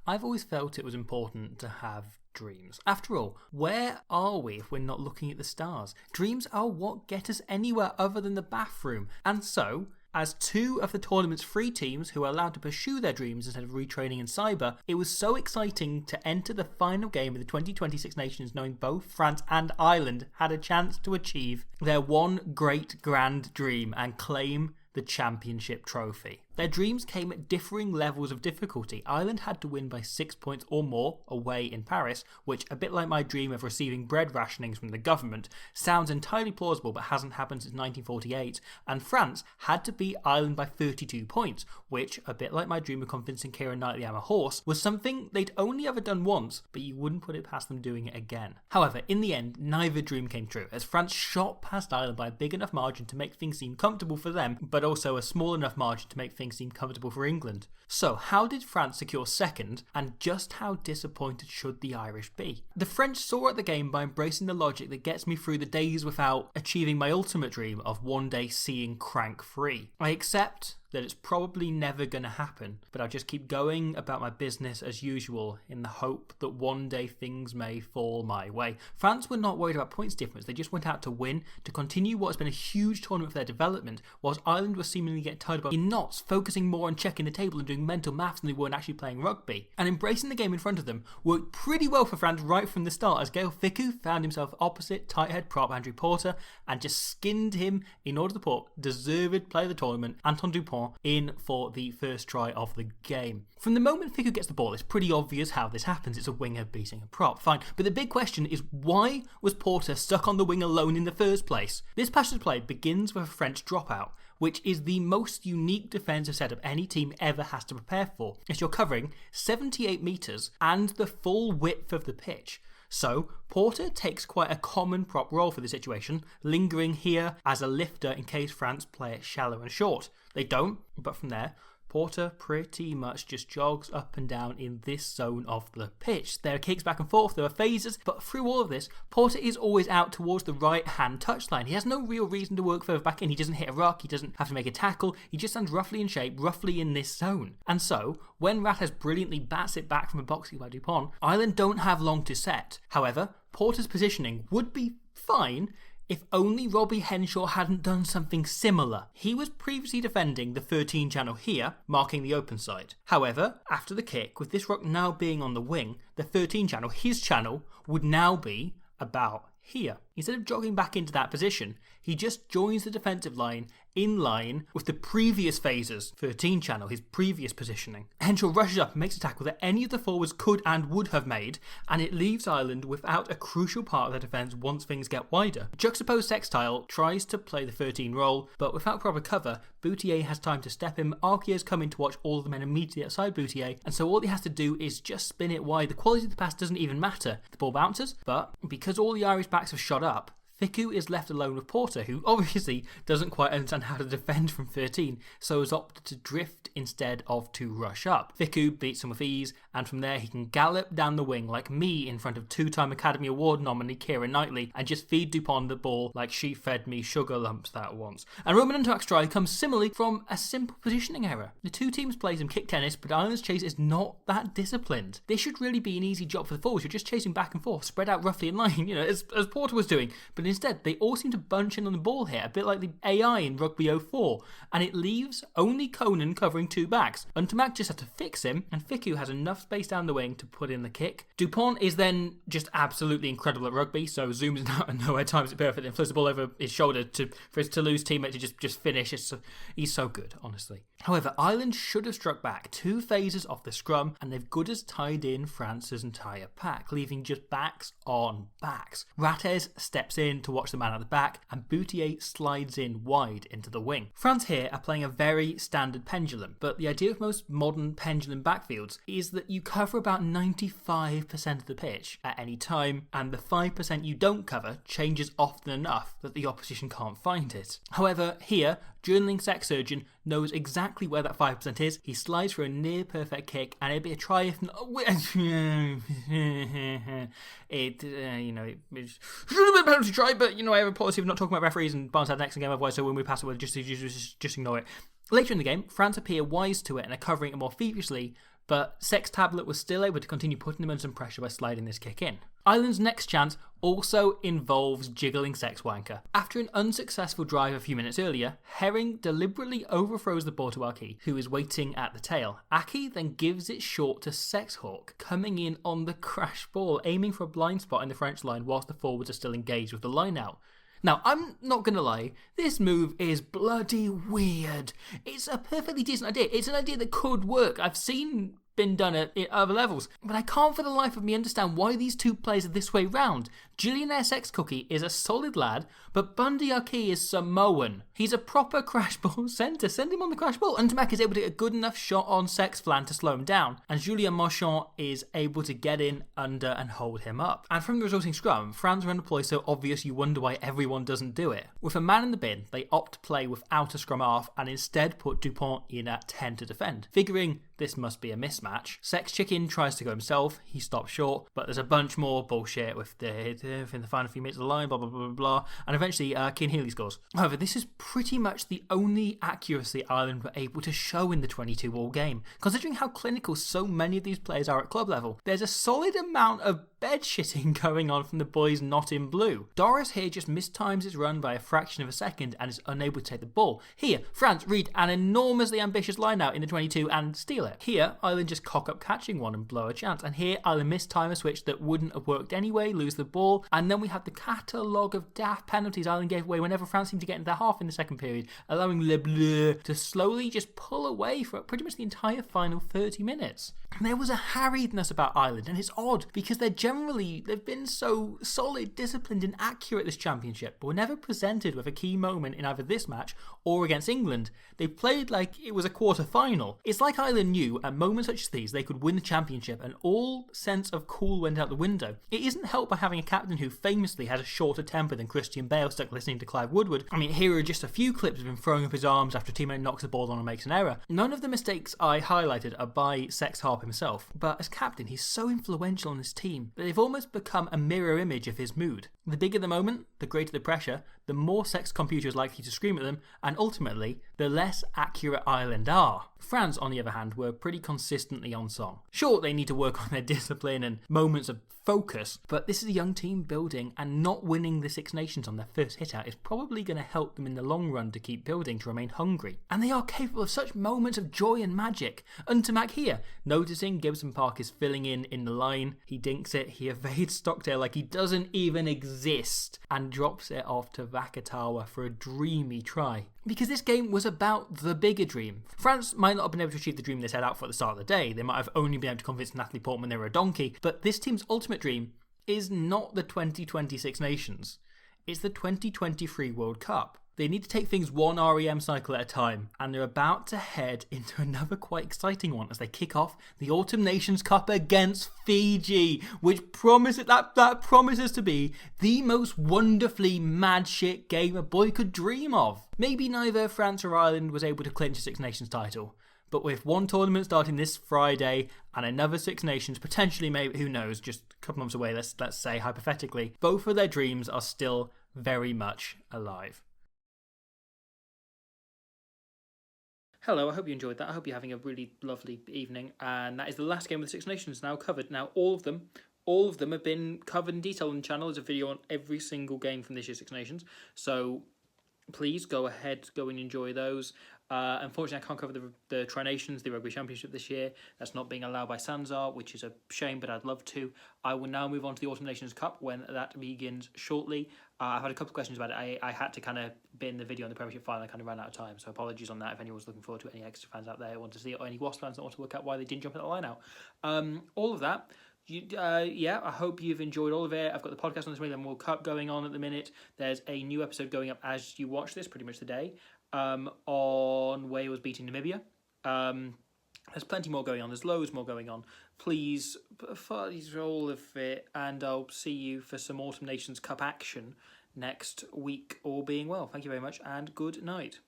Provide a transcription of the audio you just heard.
I've always felt it was important to have dreams. After all, where are we if we're not looking at the stars? Dreams are what get us anywhere other than the bathroom. And so, as two of the tournament's 3 teams who are allowed to pursue their dreams instead of retraining in cyber, it was so exciting to enter the final game of the 2026 Nations knowing both France and Ireland had a chance to achieve their one great grand dream and claim the championship trophy. Their dreams came at differing levels of difficulty. Ireland had to win by 6 points or more away in Paris, which, a bit like my dream of receiving bread rationings from the government, sounds entirely plausible but hasn't happened since 1948, and France had to beat Ireland by 32 points, which, a bit like my dream of convincing Keira Knightley I'm a horse, was something they'd only ever done once, but you wouldn't put it past them doing it again. However, in the end, neither dream came true, as France shot past Ireland by a big enough margin to make things seem comfortable for them, but also a small enough margin to make things seem comfortable for England. So, how did France secure second, and just how disappointed should the Irish be? The French saw at the game by embracing the logic that gets me through the days without achieving my ultimate dream of one day seeing Crank free. I accept that it's probably never going to happen, but I'll just keep going about my business as usual in the hope that one day things may fall my way. France were not worried about points difference, they just went out to win, to continue what has been a huge tournament for their development, whilst Ireland was seemingly getting tied up in knots, focusing more on checking the table and doing mental maths than they weren't actually playing rugby. And embracing the game in front of them worked pretty well for France right from the start, as Gaël Fickou found himself opposite tight head prop Andrew Porter and just skinned him in order to put deserved player of the tournament Antoine Dupont in for the first try of the game. From the moment Fickou gets the ball, it's pretty obvious how this happens. It's a winger beating a prop, fine. But the big question is, why was Porter stuck on the wing alone in the first place? This passage of play begins with a French dropout, which is the most unique defensive setup any team ever has to prepare for, as you're covering 78 metres and the full width of the pitch. So, Porter takes quite a common prop role for the situation, lingering here as a lifter in case France play it shallow and short. They don't, but from there, Porter pretty much just jogs up and down in this zone of the pitch. There are kicks back and forth, there are phases, but through all of this, Porter is always out towards the right-hand touchline. He has no real reason to work further back in. He doesn't hit a ruck, he doesn't have to make a tackle, he just stands roughly in shape, roughly in this zone. And so, when Rattez brilliantly bats it back from a box kick by Dupont, Ireland don't have long to set. However, Porter's positioning would be fine if only Robbie Henshaw hadn't done something similar. He was previously defending the 13 channel here, marking the open side. However, after the kick, with this ruck now being on the wing, the 13 channel, his channel, would now be about here. Instead of jogging back into that position, he just joins the defensive line in line with the previous phases, 13 channel, his previous positioning. Henshaw rushes up and makes a tackle that any of the forwards could and would have made, and it leaves Ireland without a crucial part of their defence once things get wider. Juxtaposed Sextile tries to play the 13 role, but without proper cover, Boutier has time to step him. Arkier's coming to watch all of the men immediately outside Boutier, and so all he has to do is just spin it wide. The quality of the pass doesn't even matter. The ball bounces, but because all the Irish backs have shot up, Fickou is left alone with Porter, who obviously doesn't quite understand how to defend from 13, so has opted to drift instead of to rush up. Fickou beats him with ease, and from there he can gallop down the wing like me in front of two-time Academy Award nominee Keira Knightley and just feed Dupont the ball like she fed me sugar lumps that once. And Roman Antoak's try comes similarly from a simple positioning error. The two teams play some kick tennis, but Ireland's chase is not that disciplined. This should really be an easy job for the forwards. You're just chasing back and forth, spread out roughly in line, as Porter was doing, but instead, they all seem to bunch in on the ball here, a bit like the AI in Rugby 04, and it leaves only Conan covering two backs. Untomac just had to fix him, and Fickou has enough space down the wing to put in the kick. Dupont is then just absolutely incredible at rugby, so zooms in out and nowhere, times it perfect, and flips the ball over his shoulder for his Toulouse teammate to just finish. He's so good, honestly. However, Ireland should have struck back 2 phases off the scrum, and they've good as tied in France's entire pack, leaving just backs on backs. Rattez steps in to watch the man at the back, and Boutier slides in wide into the wing. France here are playing a very standard pendulum, but the idea of most modern pendulum backfields is that you cover about 95% of the pitch at any time, and the 5% you don't cover changes often enough that the opposition can't find it. However, here, journaling sex surgeon knows exactly where that 5% is. He slides for a near perfect kick, and it'd be a try if not. It should have been a penalty try, but I have a policy of not talking about referees and Barnes had next game otherwise. So when we pass it, we'll just ignore it. Later in the game, France appear wise to it and are covering it more feverishly, but Sex Tablet was still able to continue putting them under some pressure by sliding this kick in. Ireland's next chance also involves jiggling Sex Wanker. After an unsuccessful drive a few minutes earlier, Herring deliberately overthrows the ball to Aki, who is waiting at the tail. Aki then gives it short to Sex Hawk, coming in on the crash ball, aiming for a blind spot in the French line whilst the forwards are still engaged with the line out. Now, I'm not going to lie, this move is bloody weird. It's a perfectly decent idea. It's an idea that could work. I've seen been done at other levels, but I can't for the life of me understand why these two plays are this way round. Gillionaire Sex Cookie is a solid lad, but Bundy Aki is Samoan. He's a proper crash ball centre. Send him on the crash ball. Untamak is able to get a good enough shot on Sex Flan to slow him down, and Julien Marchand is able to get in, under, and hold him up. And from the resulting scrum, France run a ploy so obvious you wonder why everyone doesn't do it. With a man in the bin, they opt to play without a scrum half and instead put Dupont in at 10 to defend, figuring this must be a mismatch. Sex Chicken tries to go himself, he stops short, but there's a bunch more bullshit with the in the final few minutes of the line, blah blah blah blah, and eventually Cian Healy scores. However, this is pretty much the only accuracy Ireland were able to show in the 22-all game. Considering how clinical so many of these players are at club level, there's a solid amount of bed shitting going on from the boys not in blue. Doris here just mistimes his run by a fraction of a second and is unable to take the ball. Here, France read an enormously ambitious line out in the 22 and steal it. Here, Ireland just cock up catching one and blow a chance. And here, Ireland mistime a switch that wouldn't have worked anyway, lose the ball. And then we have the catalogue of daft penalties Ireland gave away whenever France seemed to get into their half in the second period, allowing Le Bleu to slowly just pull away for pretty much the entire final 30 minutes. And there was a harriedness about Ireland, and it's odd because they've been so solid, disciplined and accurate this championship, but were never presented with a key moment in either this match or against England. They played like it was a quarter final. It's like Ireland knew at moments such as these they could win the championship and all sense of cool went out the window. It isn't helped by having a captain who famously had a shorter temper than Christian Bale stuck listening to Clive Woodward. I mean, here are just a few clips of him throwing up his arms after a teammate knocks the ball on and makes an error. None of the mistakes I highlighted are by Sex Harp himself, but as captain he's so influential on his team that they've almost become a mirror image of his mood. The bigger the moment, the greater the pressure, the more Sex Computer is likely to scream at them, and ultimately, the less accurate Ireland are. France, on the other hand, were pretty consistently on song. Sure, they need to work on their discipline and moments of focus, but this is a young team building, and not winning the Six Nations on their first hit out is probably going to help them in the long run to keep building, to remain hungry. And they are capable of such moments of joy and magic. Untamak here, noticing Gibson Park is filling in the line, he dinks it, he evades Stockdale like he doesn't even exist, and drops it off to Vakatawa for a dreamy try. Because this game was about the bigger dream. France might not have been able to achieve the dream they set out for at the start of the day. They might have only been able to convince Natalie Portman they were a donkey. But this team's ultimate dream is not the 2026 Nations. It's the 2023 World Cup. They need to take things one REM cycle at a time, and they're about to head into another quite exciting one as they kick off the Autumn Nations Cup against Fiji, which promises that promises to be the most wonderfully mad shit game a boy could dream of. Maybe neither France or Ireland was able to clinch a Six Nations title, but with one tournament starting this Friday and another Six Nations potentially, maybe, who knows, just a couple months away, let's say hypothetically, both of their dreams are still very much alive. Hello, I hope you enjoyed that. I hope you're having a really lovely evening. And that is the last game of the Six Nations now covered. Now, all of them have been covered in detail on the channel. There's a video on every single game from this year's Six Nations. So please go ahead, go and enjoy those. Unfortunately, I can't cover the Tri-Nations, the Rugby Championship this year. That's not being allowed by Sanzar, which is a shame, but I'd love to. I will now move on to the Autumn Nations Cup when that begins shortly. I've had a couple of questions about it. I had to kind of bin the video on the Premiership final. I kind of ran out of time, so apologies on that if anyone's looking forward to it, any extra fans out there who want to see it, or any Wasp fans that want to look at why they didn't jump at the line out. All of that. I hope you've enjoyed all of it. I've got the podcast on the 2011 World Cup going on at the minute. There's a new episode going up as you watch this, pretty much today, on Wales beating Namibia. There's plenty more going on. There's loads more going on. Please follow all of it, and I'll see you for some Autumn Nations Cup action next week, all being well. Thank you very much, and good night.